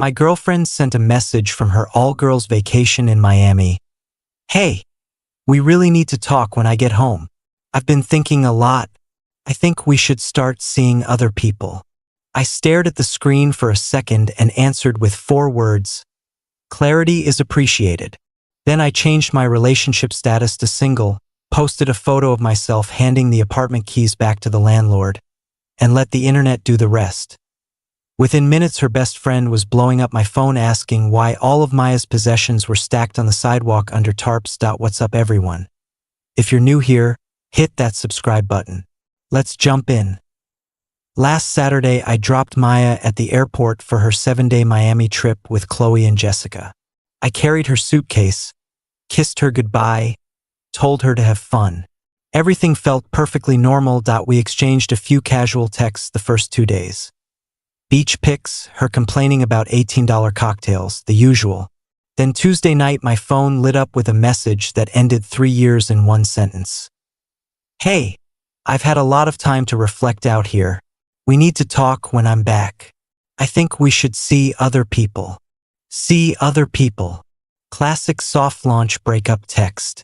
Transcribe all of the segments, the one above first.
My girlfriend sent a message from her all-girls vacation in Miami. Hey, we really need to talk when I get home. I've been thinking a lot. I think we should start seeing other people. I stared at the screen for a second and answered with 4 words. Clarity is appreciated. Then I changed my relationship status to single, posted a photo of myself handing the apartment keys back to the landlord, and let the internet do the rest. Within minutes, her best friend was blowing up my phone asking why all of Maya's possessions were stacked on the sidewalk under tarps. What's up, everyone? If you're new here, hit that subscribe button. Let's jump in. Last Saturday, I dropped Maya at the airport for her 7-day Miami trip with Qley and Jessica. I carried her suitcase, kissed her goodbye, told her to have fun. Everything felt perfectly normal. We exchanged a few casual texts the first 2 days. Beach pics, her complaining about $18 cocktails, the usual. Then Tuesday night, my phone lit up with a message that ended 3 years in one sentence. Hey, I've had a lot of time to reflect out here. We need to talk when I'm back. I think we should see other people. See other people. Classic soft launch breakup text.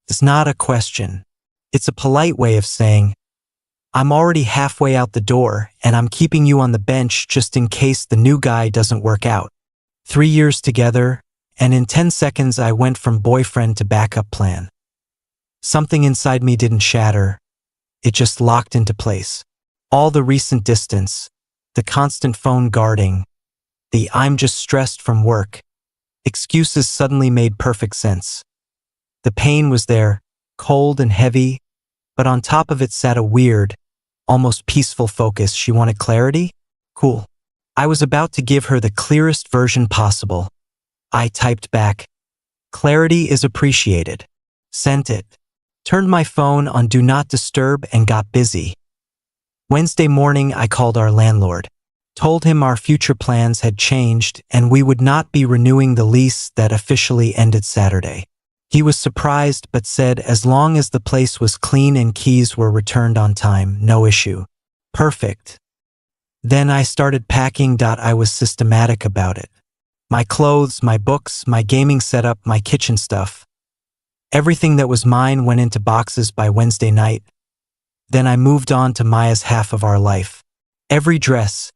It's not a question. It's a polite way of saying, I'm already halfway out the door, and I'm keeping you on the bench just in case the new guy doesn't work out. 3 years together, and in 10 seconds I went from boyfriend to backup plan. Something inside me didn't shatter. It just locked into place. All the recent distance, the constant phone guarding, the I'm just stressed from work, excuses suddenly made perfect sense. The pain was there, cold and heavy, but on top of it sat a weird, almost peaceful focus. She wanted clarity? Cool. I was about to give her the clearest version possible. I typed back, clarity is appreciated. Sent it. Turned my phone on Do Not Disturb and got busy. Wednesday morning, I called our landlord. Told him our future plans had changed and we would not be renewing the lease that officially ended Saturday. He was surprised but said as long as the place was clean and keys were returned on time, no issue. Perfect. Then I started packing. I was systematic about it. My clothes, my books, my gaming setup, my kitchen stuff. Everything that was mine went into boxes by Wednesday night. Then I moved on to Maya's half of our life. Every dress,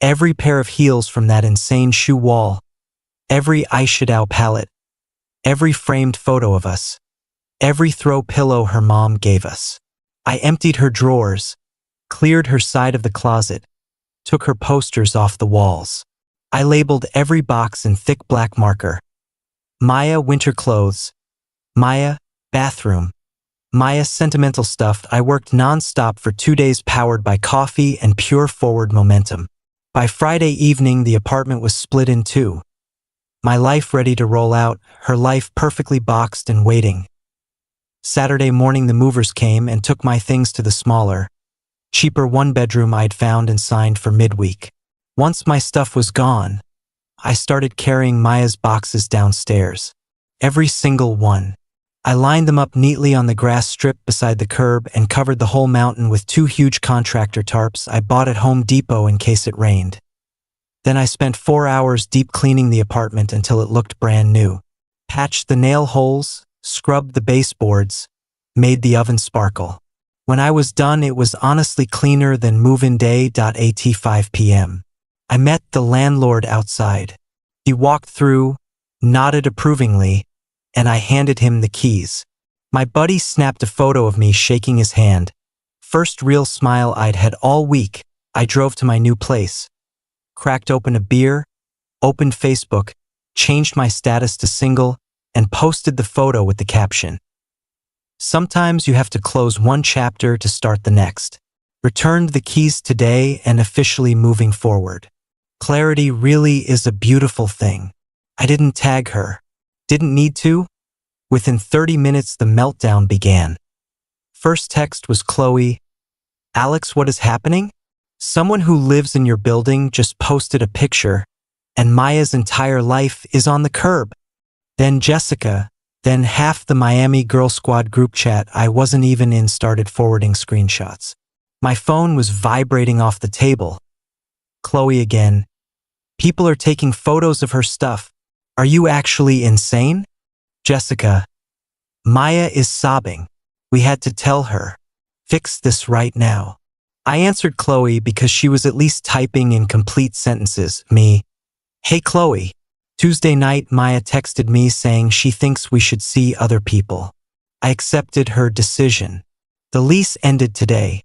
every pair of heels from that insane shoe wall, every eyeshadow palette, every framed photo of us, every throw pillow her mom gave us. I emptied her drawers, cleared her side of the closet, took her posters off the walls. I labeled every box in thick black marker. Maya winter clothes, Maya bathroom, Maya sentimental stuff. I worked non-stop for 2 days powered by coffee and pure forward momentum. By Friday evening, the apartment was split in 2. My life ready to roll out, her life perfectly boxed and waiting. Saturday morning the movers came and took my things to the smaller, cheaper 1-bedroom I'd found and signed for midweek. Once my stuff was gone, I started carrying Maya's boxes downstairs. Every single one. I lined them up neatly on the grass strip beside the curb and covered the whole mountain with 2 huge contractor tarps I bought at Home Depot in case it rained. Then I spent 4 hours deep cleaning the apartment until it looked brand new. Patched the nail holes, scrubbed the baseboards, made the oven sparkle. When I was done, it was honestly cleaner than move-in day. At 5 p.m. I met the landlord outside. He walked through, nodded approvingly, and I handed him the keys. My buddy snapped a photo of me shaking his hand. First real smile I'd had all week. I drove to my new place. Cracked open a beer, opened Facebook, changed my status to single, and posted the photo with the caption. Sometimes you have to close one chapter to start the next. Returned the keys today and officially moving forward. Clarity really is a beautiful thing. I didn't tag her. Didn't need to. Within 30 minutes, the meltdown began. First text was Qley. Alex, what is happening? Someone who lives in your building just posted a picture, and Maya's entire life is on the curb. Then Jessica, then half the Miami Girl Squad group chat I wasn't even in started forwarding screenshots. My phone was vibrating off the table. Qley again. People are taking photos of her stuff. Are you actually insane? Jessica. Maya is sobbing. We had to tell her. Fix this right now. I answered Qley because she was at least typing in complete sentences. Me. Hey Qley. Tuesday night Maya texted me saying she thinks we should see other people. I accepted her decision. The lease ended today,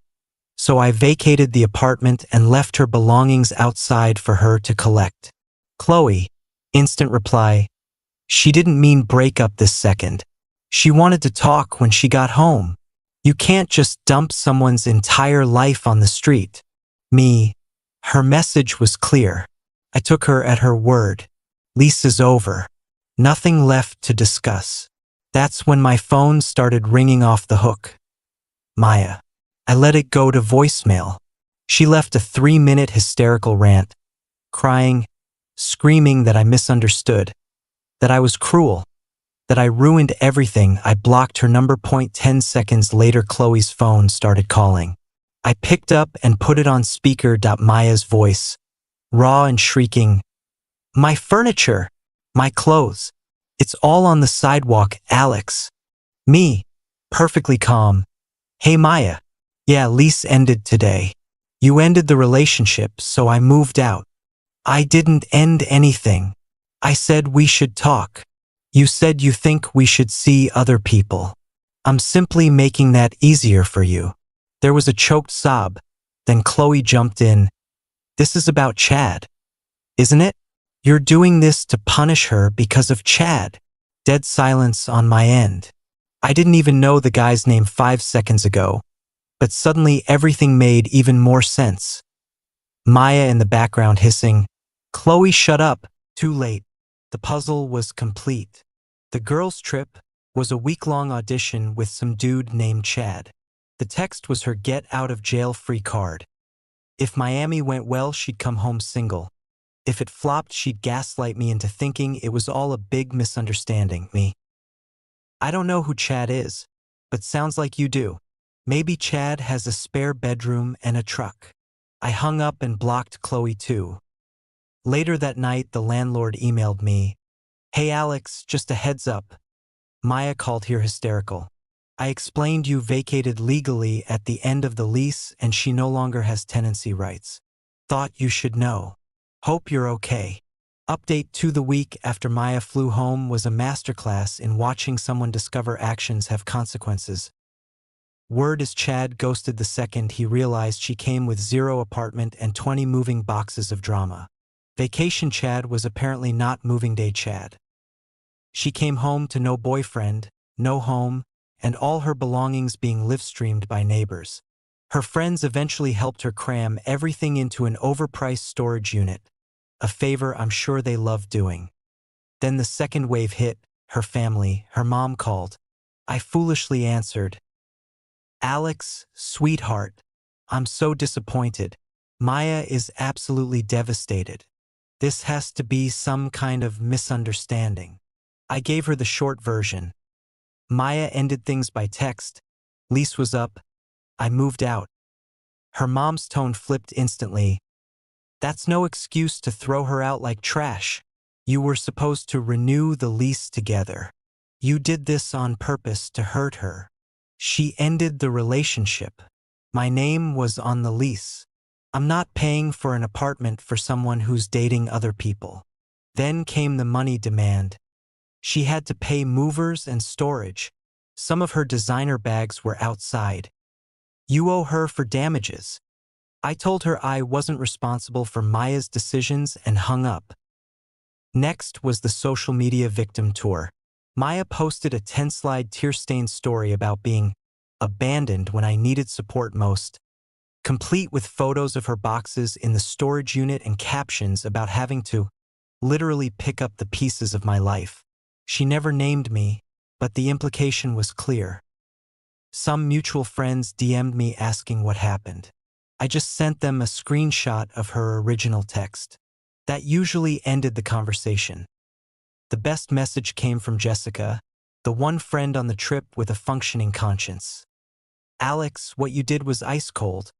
so I vacated the apartment and left her belongings outside for her to collect. Qley. Instant reply. She didn't mean break up this second. She wanted to talk when she got home. You can't just dump someone's entire life on the street. Me. Her message was clear. I took her at her word. Lease is over. Nothing left to discuss. That's when my phone started ringing off the hook. Maya. I let it go to voicemail. She left a 3-minute hysterical rant, crying, screaming that I misunderstood, that I was cruel, that I ruined everything. I blocked her number. 10 seconds later Qley's phone started calling. I picked up and put it on speaker. Maya's voice, raw and shrieking, my furniture, my clothes, it's all on the sidewalk, Alex. Me, perfectly calm. Hey Maya. Yeah, lease ended today. You ended the relationship, so I moved out. I didn't end anything. I said we should talk. You said you think we should see other people. I'm simply making that easier for you. There was a choked sob. Then Qley jumped in. This is about Chad, isn't it? You're doing this to punish her because of Chad. Dead silence on my end. I didn't even know the guy's name 5 seconds ago, but suddenly everything made even more sense. Maya in the background hissing, Qley, shut up. Too late. The puzzle was complete. The girls' trip was a week-long audition with some dude named Chad. The text was her get-out-of-jail-free card. If Miami went well, she'd come home single. If it flopped, she'd gaslight me into thinking it was all a big misunderstanding. Me. I don't know who Chad is, but sounds like you do. Maybe Chad has a spare bedroom and a truck. I hung up and blocked Qley too. Later that night, the landlord emailed me. Hey Alex, just a heads up. Maya called here hysterical. I explained you vacated legally at the end of the lease and she no longer has tenancy rights. Thought you should know. Hope you're okay. Update to the week after Maya flew home was a masterclass in watching someone discover actions have consequences. Word is Chad ghosted the second he realized she came with 0 apartment and 20 moving boxes of drama. Vacation Chad was apparently not moving day Chad. She came home to no boyfriend, no home, and all her belongings being live-streamed by neighbors. Her friends eventually helped her cram everything into an overpriced storage unit, a favor I'm sure they loved doing. Then the second wave hit, her family, her mom called. I foolishly answered. Alex, sweetheart, I'm so disappointed. Maya is absolutely devastated. This has to be some kind of misunderstanding. I gave her the short version. Maya ended things by text. Lease was up. I moved out. Her mom's tone flipped instantly. That's no excuse to throw her out like trash. You were supposed to renew the lease together. You did this on purpose to hurt her. She ended the relationship. My name was on the lease. I'm not paying for an apartment for someone who's dating other people. Then came the money demand. She had to pay movers and storage. Some of her designer bags were outside. You owe her for damages. I told her I wasn't responsible for Maya's decisions and hung up. Next was the social media victim tour. Maya posted a 10-slide tear-stained story about being abandoned when I needed support most, complete with photos of her boxes in the storage unit and captions about having to literally pick up the pieces of my life. She never named me, but the implication was clear. Some mutual friends DM'd me asking what happened. I just sent them a screenshot of her original text. That usually ended the conversation. The best message came from Jessica, the one friend on the trip with a functioning conscience. Alex, what you did was ice cold,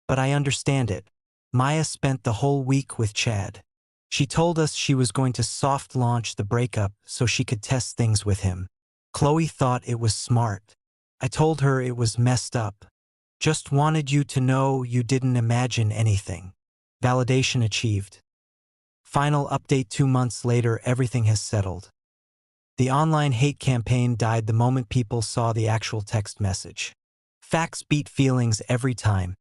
but I understand it. Maya spent the whole week with Chad. She told us she was going to soft launch the breakup so she could test things with him. Qley thought it was smart. I told her it was messed up. Just wanted you to know you didn't imagine anything. Validation achieved. Final update: 2 months later, everything has settled. The online hate campaign died the moment people saw the actual text message. Facts beat feelings every time.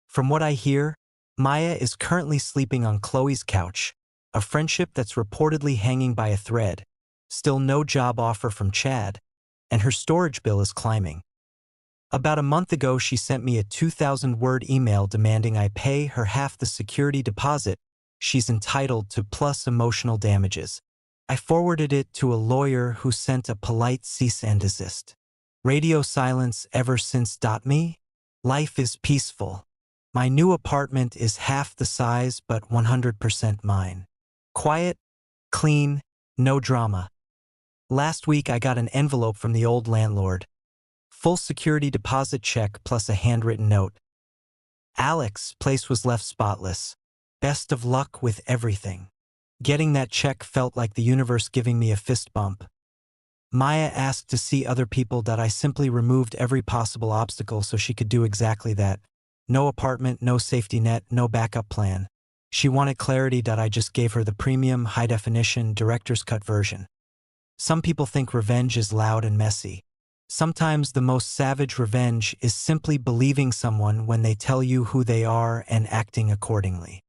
From what I hear, Maya is currently sleeping on Qley's couch, a friendship that's reportedly hanging by a thread, still no job offer from Chad, and her storage bill is climbing. About a month ago, she sent me a 2,000-word email demanding I pay her half the security deposit she's entitled to plus emotional damages. I forwarded it to a lawyer who sent a polite cease and desist. Radio silence ever since. Me? Life is peaceful. My new apartment is half the size but 100% mine. Quiet, clean, no drama. Last week I got an envelope from the old landlord. Full security deposit check plus a handwritten note. Alex, place was left spotless. Best of luck with everything. Getting that check felt like the universe giving me a fist bump. Maya asked to see other people. I simply removed every possible obstacle so she could do exactly that. No apartment, no safety net, no backup plan. She wanted clarity. I just gave her the premium, high-definition, director's cut version. Some people think revenge is loud and messy. Sometimes the most savage revenge is simply believing someone when they tell you who they are and acting accordingly.